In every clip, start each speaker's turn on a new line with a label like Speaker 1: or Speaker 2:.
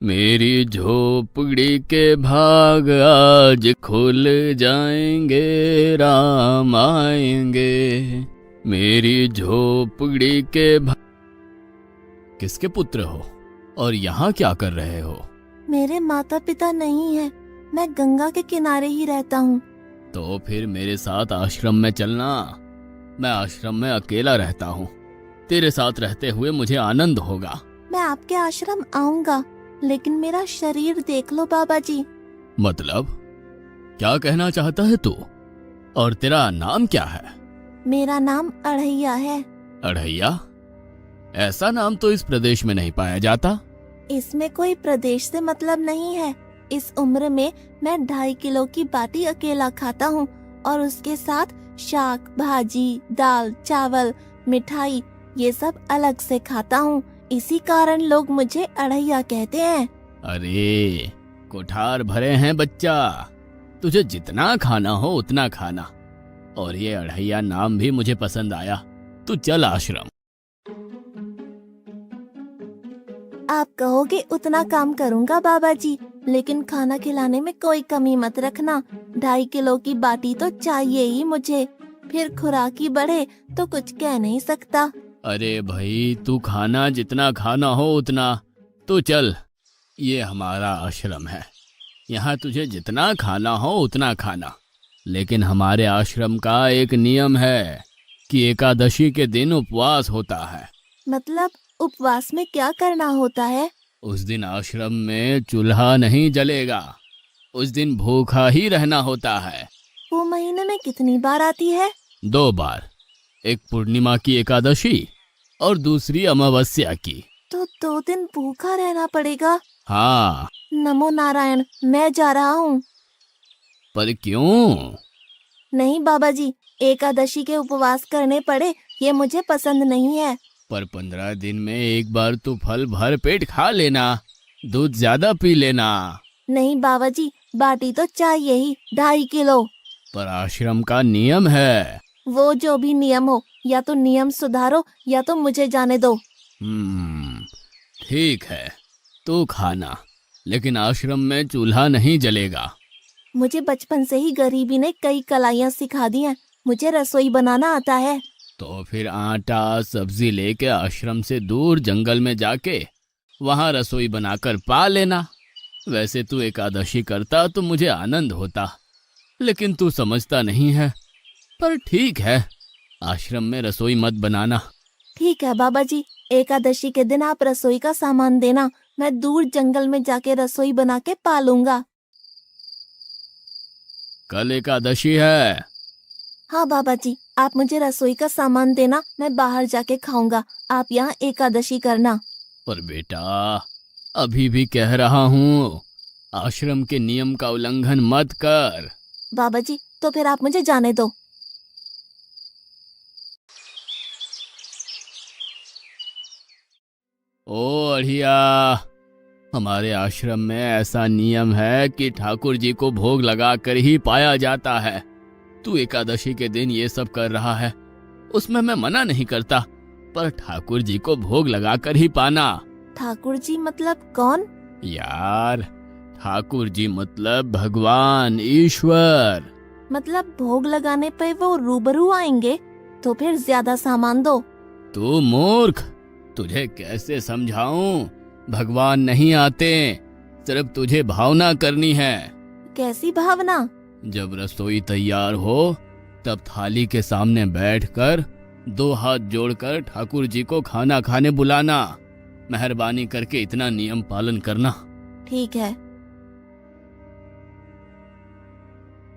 Speaker 1: मेरी झोपड़ी के भाग आज खुल जाएंगे, राम आएंगे। मेरी झोपड़ी के भाग। किसके पुत्र हो और यहाँ क्या कर रहे हो?
Speaker 2: मेरे माता पिता नहीं है, मैं गंगा के किनारे ही रहता हूँ।
Speaker 1: तो फिर मेरे साथ आश्रम में चलना। मैं आश्रम में अकेला रहता हूँ, तेरे साथ रहते हुए मुझे आनंद होगा।
Speaker 2: मैं आपके आश्रम आऊंगा, लेकिन मेरा शरीर देख लो बाबा जी।
Speaker 1: मतलब क्या कहना चाहता है तू? और तेरा नाम क्या है?
Speaker 2: मेरा नाम अढ़ैया है।
Speaker 1: अढ़ैया? ऐसा नाम तो इस प्रदेश में नहीं पाया जाता।
Speaker 2: इसमें कोई प्रदेश से मतलब नहीं है। इस उम्र में मैं 2.5 किलो की बाटी अकेला खाता हूँ और उसके साथ शाक, भाजी, दाल, चावल, मिठाई ये सब अलग से खाता हूँ। इसी कारण लोग मुझे अढ़ैया कहते हैं।
Speaker 1: अरे कोठार भरे हैं बच्चा, तुझे जितना खाना हो उतना खाना। और ये अढ़ैया नाम भी मुझे पसंद आया। तू चल आश्रम।
Speaker 2: आप कहोगे उतना काम करूँगा बाबा जी, लेकिन खाना खिलाने में कोई कमी मत रखना। 2.5 किलो की बाटी तो चाहिए ही मुझे, फिर खुराकी बढ़े तो कुछ कह नहीं सकता।
Speaker 1: अरे भाई तू खाना जितना खाना हो उतना। तो चल, ये हमारा आश्रम है, यहाँ तुझे जितना खाना हो उतना खाना। लेकिन हमारे आश्रम का एक नियम है कि एकादशी के दिन उपवास होता है।
Speaker 2: मतलब उपवास में क्या करना होता है?
Speaker 1: उस दिन आश्रम में चूल्हा नहीं जलेगा, उस दिन भूखा ही रहना होता है।
Speaker 2: वो महीने में कितनी बार आती है?
Speaker 1: 2 बार, एक पूर्णिमा की एकादशी और दूसरी अमावस्या की।
Speaker 2: तो 2 दिन भूखा रहना पड़ेगा।
Speaker 1: हाँ।
Speaker 2: नमो नारायण, मैं जा रहा हूँ।
Speaker 1: पर क्यों?
Speaker 2: नहीं बाबा जी, एकादशी के उपवास करने पड़े ये मुझे पसंद नहीं है।
Speaker 1: पर 15 दिन में एक बार तो फल भर पेट खा लेना, दूध ज्यादा पी लेना।
Speaker 2: नहीं बाबा जी, बाटी तो चाहिए ही 2.5 किलो।
Speaker 1: पर आश्रम का नियम है।
Speaker 2: वो जो भी नियम हो, या तो नियम सुधारो या तो मुझे जाने दो।
Speaker 1: ठीक है, तू खाना, लेकिन आश्रम में चूल्हा नहीं जलेगा।
Speaker 2: मुझे बचपन से ही गरीबी ने कई कलाइयाँ सिखा दी हैं। मुझे रसोई बनाना आता है।
Speaker 1: तो फिर आटा सब्जी लेके आश्रम से दूर जंगल में जाके वहां रसोई बनाकर पा लेना। वैसे तू एकादशी करता तो मुझे आनंद होता, लेकिन तू समझता नहीं है। पर ठीक है, आश्रम में रसोई मत बनाना।
Speaker 2: ठीक है बाबा जी, एकादशी के दिन आप रसोई का सामान देना, मैं दूर जंगल में जाके रसोई बना के पालूंगा।
Speaker 1: कल एकादशी है।
Speaker 2: हाँ बाबा जी, आप मुझे रसोई का सामान देना, मैं बाहर जाके खाऊंगा। आप यहाँ एकादशी करना।
Speaker 1: पर बेटा, अभी भी कह रहा हूँ, आश्रम के नियम का उल्लंघन मत कर।
Speaker 2: बाबा जी, तो फिर आप मुझे जाने दो।
Speaker 1: ओ अढ़िया, हमारे आश्रम में ऐसा नियम है कि ठाकुर जी को भोग लगाकर ही पाया जाता है। तू एकादशी के दिन ये सब कर रहा है, उसमें मैं मना नहीं करता, पर ठाकुर जी को भोग लगाकर ही पाना।
Speaker 2: ठाकुर जी मतलब कौन?
Speaker 1: यार, ठाकुर जी मतलब भगवान ईश्वर।
Speaker 2: मतलब भोग लगाने पे वो रूबरू आएंगे? तो फिर ज्यादा सामान दो।
Speaker 1: तू मूर्ख, तुझे कैसे समझाऊं? भगवान नहीं आते, सिर्फ तुझे भावना करनी है।
Speaker 2: कैसी भावना?
Speaker 1: जब रसोई तैयार हो तब थाली के सामने बैठकर 2 हाथ जोड़कर ठाकुर जी को खाना खाने बुलाना। मेहरबानी करके इतना नियम पालन करना।
Speaker 2: ठीक है।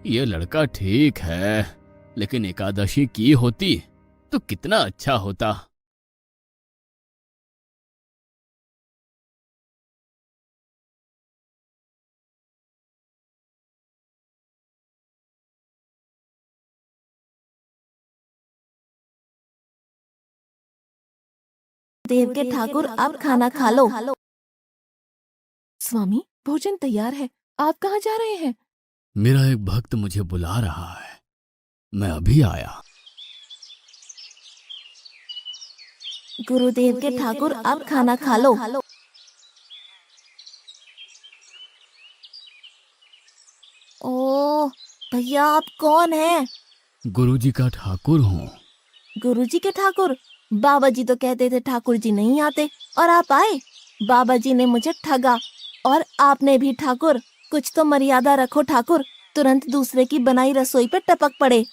Speaker 1: ये लड़का ठीक है, लेकिन एकादशी की होती तो कितना अच्छा होता।
Speaker 2: देव के ठाकुर, आप खाना खा लो। स्वामी, भोजन तैयार है, आप कहाँ जा रहे हैं?
Speaker 1: मेरा एक भक्त मुझे बुला रहा है, मैं अभी आया।
Speaker 2: गुरुदेव के ठाकुर, आप खाना खा लो। ओह भैया, आप कौन हैं?
Speaker 1: गुरुजी का ठाकुर हूँ।
Speaker 2: गुरुजी के ठाकुर? बाबा जी तो कहते थे ठाकुर जी नहीं आते, और आप आए। बाबा जी ने मुझे ठगा, और आपने भी ठाकुर। कुछ तो मर्यादा रखो ठाकुर, तुरंत दूसरे की बनाई रसोई पे टपक पड़े।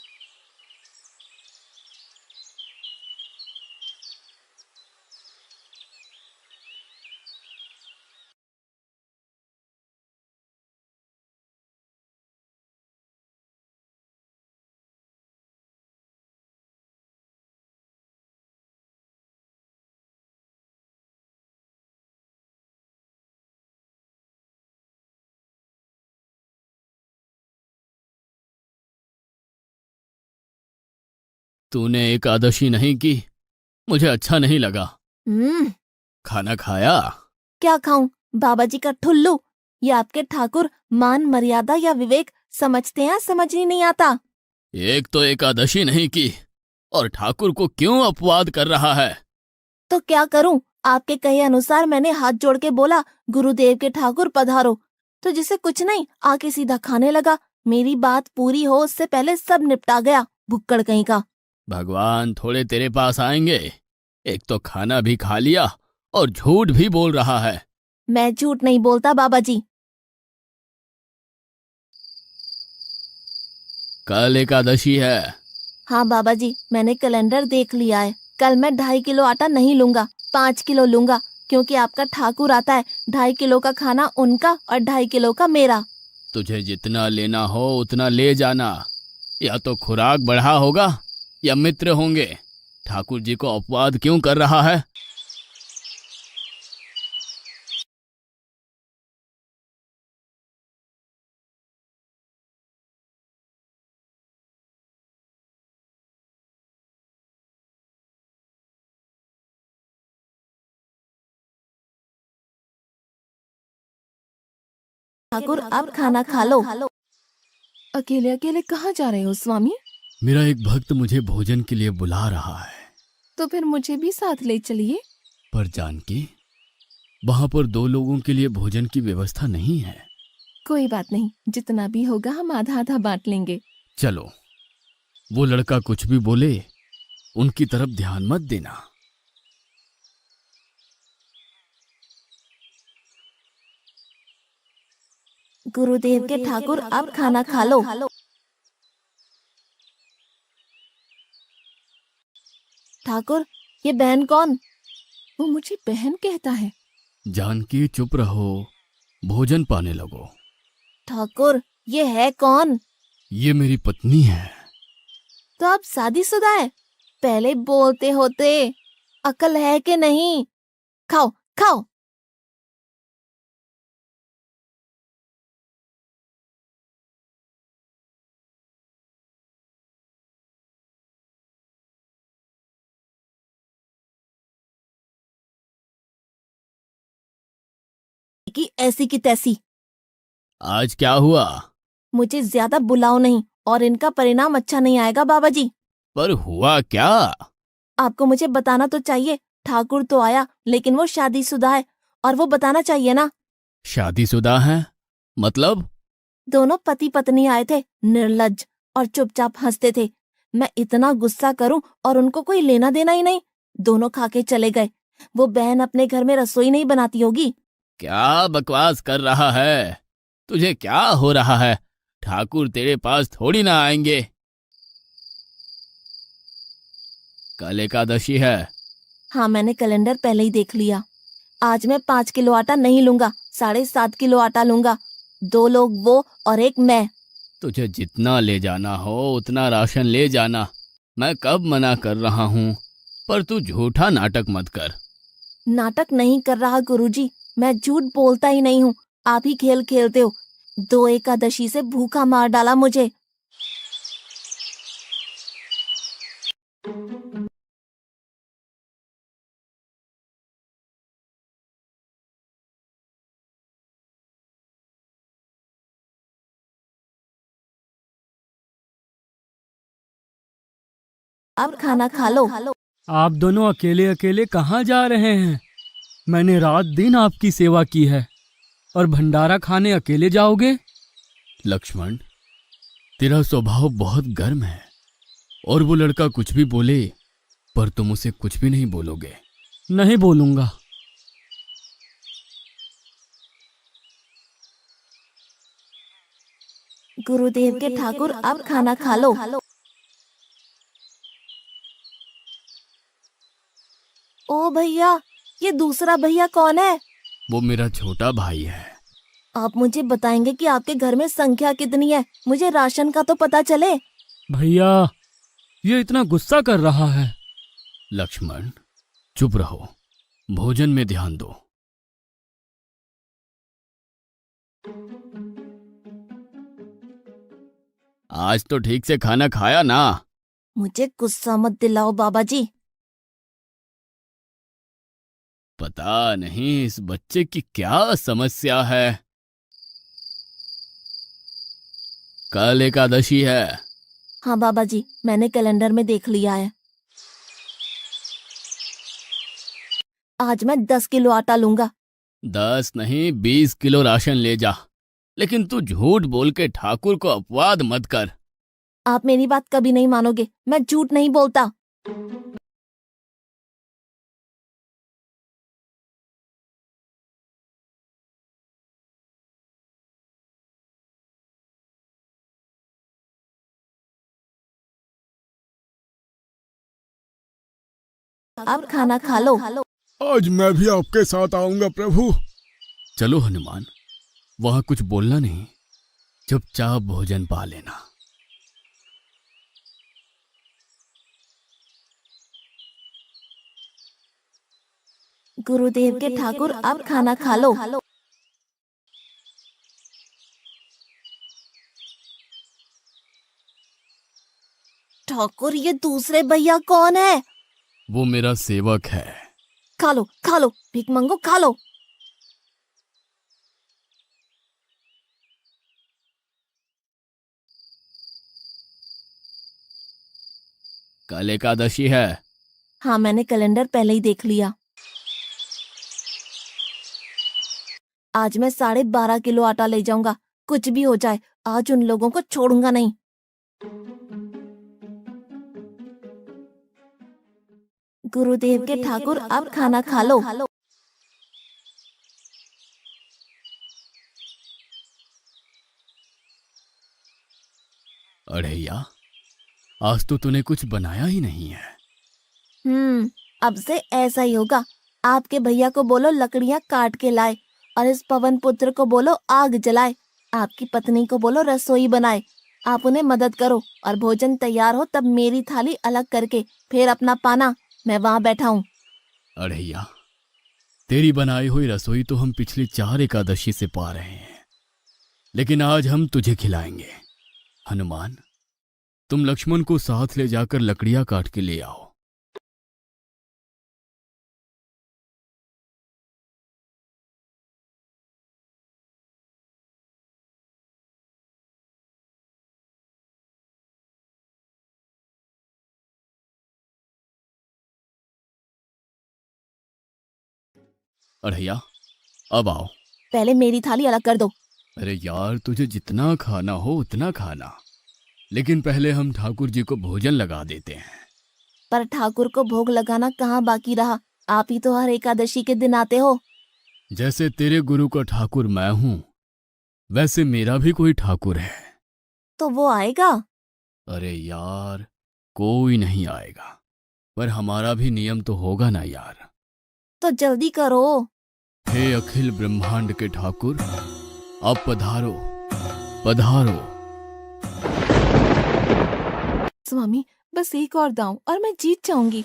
Speaker 1: तूने एकादशी नहीं की, मुझे अच्छा नहीं लगा।
Speaker 2: हम्म।
Speaker 1: खाना खाया?
Speaker 2: क्या खाऊं? बाबा जी का ठुल्लू। ये आपके ठाकुर मान मर्यादा या विवेक समझते हैं, समझ ही नहीं आता।
Speaker 1: एक तो एकादशी नहीं की और ठाकुर को क्यों अपवाद कर रहा है?
Speaker 2: तो क्या करूं? आपके कहे अनुसार मैंने हाथ जोड़ के बोला, गुरुदेव के ठाकुर पधारो, तो जिसे कुछ नहीं आके सीधा खाने लगा। मेरी बात पूरी हो उससे पहले सब निपटा गया, भुक्कड़ कहीं का।
Speaker 1: भगवान थोड़े तेरे पास आएंगे। एक तो खाना भी खा लिया और झूठ भी बोल रहा है।
Speaker 2: मैं झूठ नहीं बोलता बाबा जी।
Speaker 1: कल एकादशी है।
Speaker 2: हाँ बाबा जी, मैंने कैलेंडर देख लिया है। कल मैं 2.5 किलो आटा नहीं लूंगा, 5 किलो लूंगा, क्योंकि आपका ठाकुर आता है। 2.5 किलो का खाना उनका और 2.5 किलो का मेरा।
Speaker 1: तुझे जितना लेना हो उतना ले जाना। या तो खुराक बढ़ा होगा या मित्र होंगे। ठाकुर जी को अपवाद क्यों कर रहा है?
Speaker 2: ठाकुर आप खाना खा लो। अकेले अकेले कहाँ जा रहे हो स्वामी?
Speaker 1: मेरा एक भक्त मुझे भोजन के लिए बुला रहा है।
Speaker 2: तो फिर मुझे भी साथ ले चलिए।
Speaker 1: पर जानकी, वहां पर 2 लोगों के लिए भोजन की व्यवस्था नहीं है।
Speaker 2: कोई बात नहीं, जितना भी होगा हम आधा आधा बांट लेंगे।
Speaker 1: चलो, वो लड़का कुछ भी बोले उनकी तरफ ध्यान मत देना।
Speaker 2: गुरुदेव के ठाकुर आप खाना खा लो। ठाकुर, ये बहन कौन? वो मुझे बहन कहता है।
Speaker 1: जानकी चुप रहो, भोजन पाने लगो।
Speaker 2: ठाकुर, ये है कौन?
Speaker 1: ये मेरी पत्नी है।
Speaker 2: तो आप शादीशुदा है? पहले बोलते होते। अकल है कि नहीं? खाओ खाओ। कि ऐसी की तैसी।
Speaker 1: आज क्या हुआ?
Speaker 2: मुझे ज्यादा बुलाओ नहीं, और इनका परिणाम अच्छा नहीं आएगा बाबा जी।
Speaker 1: पर हुआ क्या?
Speaker 2: आपको मुझे बताना तो चाहिए। ठाकुर तो आया, लेकिन वो शादीशुदा है, और वो बताना चाहिए ना।
Speaker 1: शादीशुदा है? मतलब?
Speaker 2: दोनों पति पत्नी आए थे, निर्लज्ज, और चुपचाप हंसते थे। मैं इतना गुस्सा करूं और उनको कोई लेना देना ही नहीं। दोनों खा के चले गए। वो बहन अपने घर में रसोई नहीं बनाती होगी।
Speaker 1: क्या बकवास कर रहा है? तुझे क्या हो रहा है? ठाकुर तेरे पास थोड़ी ना आएंगे। कल एकादशी है।
Speaker 2: हाँ, मैंने कैलेंडर पहले ही देख लिया। आज मैं 5 किलो आटा नहीं लूंगा, 7.5 किलो आटा लूंगा। 2 लोग वो और एक मैं।
Speaker 1: तुझे जितना ले जाना हो उतना राशन ले जाना। मैं कब मना कर रहा हूँ, पर तू झूठा नाटक मत कर।
Speaker 2: नाटक नहीं कर रहा गुरुजी, मैं झूठ बोलता ही नहीं हूँ। आप ही खेल खेलते हो। 2 एकादशी से भूखा मार डाला मुझे। अब खाना खा लो।
Speaker 3: आप दोनों अकेले अकेले कहाँ जा रहे हैं? मैंने रात दिन आपकी सेवा की है और भंडारा खाने अकेले जाओगे?
Speaker 1: लक्ष्मण, तेरा स्वभाव बहुत गर्म है और वो लड़का कुछ भी बोले पर तुम उसे कुछ भी नहीं बोलोगे।
Speaker 3: नहीं बोलूंगा।
Speaker 2: गुरुदेव के ठाकुर, अब खाना खा लो। ओ भैया, ये दूसरा भैया कौन है?
Speaker 1: वो मेरा छोटा भाई है।
Speaker 2: आप मुझे बताएंगे कि आपके घर में संख्या कितनी है? मुझे राशन का तो पता चले।
Speaker 3: भैया, ये इतना गुस्सा कर रहा है।
Speaker 1: लक्ष्मण, चुप रहो, भोजन में ध्यान दो। आज तो ठीक से खाना खाया ना?
Speaker 2: मुझे गुस्सा मत दिलाओ बाबा जी।
Speaker 1: पता नहीं इस बच्चे की क्या समस्या है। कल एकादशी है।
Speaker 2: हाँ बाबा जी, मैंने कैलेंडर में देख लिया है। आज मैं 10 किलो आटा लूंगा।
Speaker 1: 10 नहीं 20 किलो राशन ले जा, लेकिन तू झूठ बोल के ठाकुर को अपवाद मत कर।
Speaker 2: आप मेरी बात कभी नहीं मानोगे, मैं झूठ नहीं बोलता। अब खाना खा लो।
Speaker 4: आज मैं भी आपके साथ आऊंगा प्रभु।
Speaker 1: चलो हनुमान, वहां कुछ बोलना नहीं, चुपचाप भोजन पा लेना।
Speaker 2: गुरुदेव के ठाकुर, अब खाना खा लो। ठाकुर, ये दूसरे भैया कौन है?
Speaker 1: वो मेरा सेवक है।
Speaker 2: खा लो खा लो, भीख मंगो, खा लो।
Speaker 1: कल एकादशी है।
Speaker 2: हाँ, मैंने कैलेंडर पहले ही देख लिया। आज मैं 12.5 किलो आटा ले जाऊंगा। कुछ भी हो जाए, आज उन लोगों को छोड़ूंगा नहीं। गुरुदेव के ठाकुर, अब खाना खा लो।
Speaker 1: अढ़ैया, आज तो तूने कुछ बनाया ही नहीं है।
Speaker 2: अब से ऐसा ही होगा। आपके भैया को बोलो लकड़ियां काट के लाए, और इस पवन पुत्र को बोलो आग जलाए। आपकी पत्नी को बोलो रसोई बनाए। आप उन्हें मदद करो, और भोजन तैयार हो तब मेरी थाली अलग करके फिर अपना पाना, मैं वहां बैठा हूँ।
Speaker 1: अढ़ैया, तेरी बनाई हुई रसोई तो हम पिछली 4 एकादशी से पा रहे हैं, लेकिन आज हम तुझे खिलाएंगे। हनुमान, तुम लक्ष्मण को साथ ले जाकर लकड़ियां काट के ले आओ। अढ़ैया, अब आओ।
Speaker 2: पहले मेरी थाली अलग कर दो।
Speaker 1: अरे यार, तुझे जितना खाना हो उतना खाना, लेकिन पहले हम ठाकुर जी को भोजन लगा देते हैं।
Speaker 2: पर ठाकुर को भोग लगाना कहाँ बाकी रहा? आप ही तो हर एकादशी के दिन आते हो।
Speaker 1: जैसे तेरे गुरु का ठाकुर मैं हूं, वैसे मेरा भी कोई ठाकुर है।
Speaker 2: तो वो आएगा?
Speaker 1: अरे यार, कोई नहीं आएगा, पर हमारा भी नियम तो होगा ना यार।
Speaker 2: तो जल्दी करो।
Speaker 1: हे अखिल ब्रह्मांड के ठाकुर, अब पधारो पधारो।
Speaker 2: स्वामी, बस एक और दांव और मैं जीत जाऊंगी।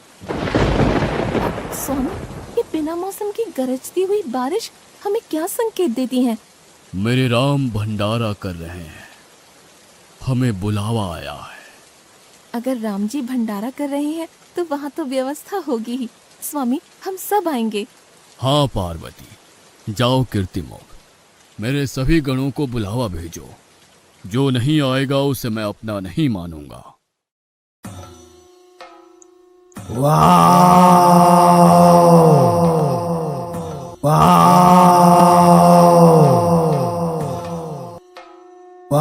Speaker 2: स्वामी, ये बिना मौसम की गरजती हुई बारिश हमें क्या संकेत देती है?
Speaker 1: मेरे राम भंडारा कर रहे हैं, हमें बुलावा आया है।
Speaker 2: अगर राम जी भंडारा कर रहे हैं तो वहाँ तो व्यवस्था होगी ही। स्वामी, हम सब आएंगे।
Speaker 1: हाँ पार्वती, जाओ कीर्तिमोग, मेरे सभी गणों को बुलावा भेजो। जो नहीं आएगा उसे मैं अपना नहीं मानूंगा। हे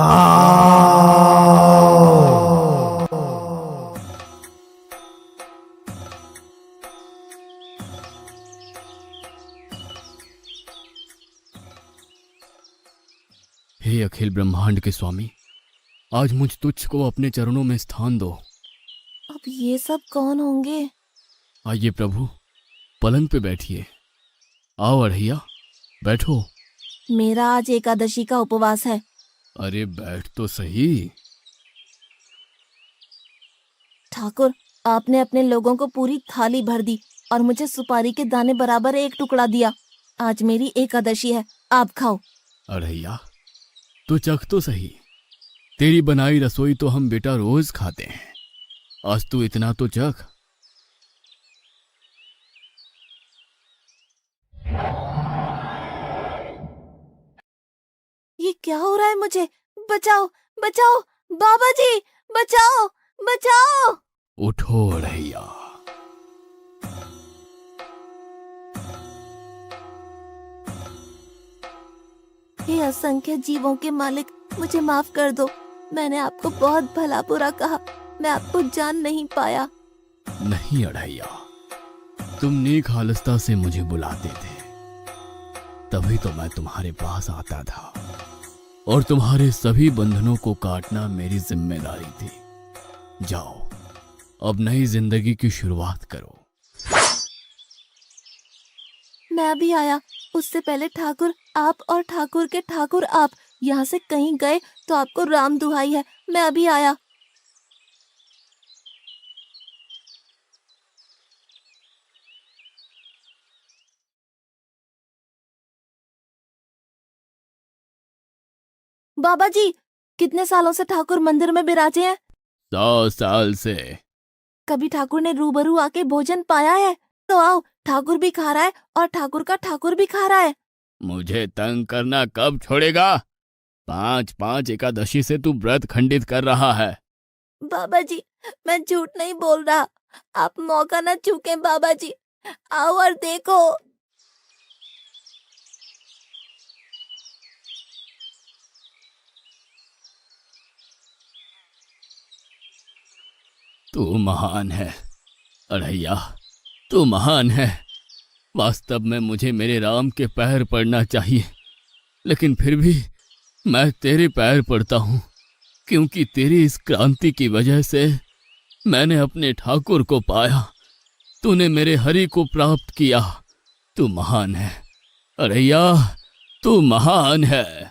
Speaker 1: अखिल ब्रह्मांड के स्वामी, आज मुझ तुच्छ को अपने चरणों में स्थान दो।
Speaker 2: अब ये सब कौन होंगे?
Speaker 1: आइए प्रभु, पलंग पे बैठिए। आओ अढ़ैया, बैठो।
Speaker 2: मेरा आज एकादशी का उपवास है।
Speaker 1: अरे बैठ तो सही।
Speaker 2: ठाकुर, आपने अपने लोगों को पूरी थाली भर दी और मुझे सुपारी के दाने बराबर एक टुकड़ा दिया। आज मेरी एकादशी है, आप खाओ।
Speaker 1: अढ़ैया, तो चख तो सही। तेरी बनाई रसोई तो हम बेटा रोज खाते हैं, आज तू इतना तो चख।
Speaker 2: ये क्या हो रहा है मुझे? बचाओ, बचाओ, बाबा जी, बचाओ, बचाओ।
Speaker 1: उठो अढ़ैया।
Speaker 2: हे असंख्य जीवों के मालिक, मुझे माफ कर दो। मैंने आपको बहुत भला बुरा कहा, मैं आपको जान नहीं पाया।
Speaker 1: नहीं अढ़ैया, तुम नेक हालस्ता से मुझे बुलाते थे, तभी तो मैं तुम्हारे पास आता था, और तुम्हारे सभी बंधनों को काटना मेरी जिम्मेदारी थी। जाओ, अब नई जिंदगी की शुरुआत करो।
Speaker 2: मैं भी आया, उससे पहले ठाकुर आप और ठाकुर के ठाकुर आप यहाँ से कहीं गए तो आपको राम दुहाई है। मैं अभी आया। बाबा जी, कितने सालों से ठाकुर मंदिर में विराजे हैं?
Speaker 1: 100 साल से।
Speaker 2: कभी ठाकुर ने रूबरू आके भोजन पाया है? तो आओ, ठाकुर भी खा रहा है और ठाकुर का ठाकुर भी खा रहा है।
Speaker 1: मुझे तंग करना कब छोड़ेगा? 5-5 एकादशी से तू व्रत खंडित कर रहा है।
Speaker 2: बाबा जी, मैं झूठ नहीं बोल रहा। आप मौका न चूकें बाबा जी, आओ और देखो।
Speaker 1: तू महान है अढ़ैया, तू महान है। वास्तव में मुझे मेरे राम के पैर पड़ना चाहिए, लेकिन फिर भी मैं तेरे पैर पड़ता हूँ, क्योंकि तेरी इस क्रांति की वजह से मैंने अपने ठाकुर को पाया। तूने मेरे हरि को प्राप्त किया। तू महान है अढ़ैया, तू महान है।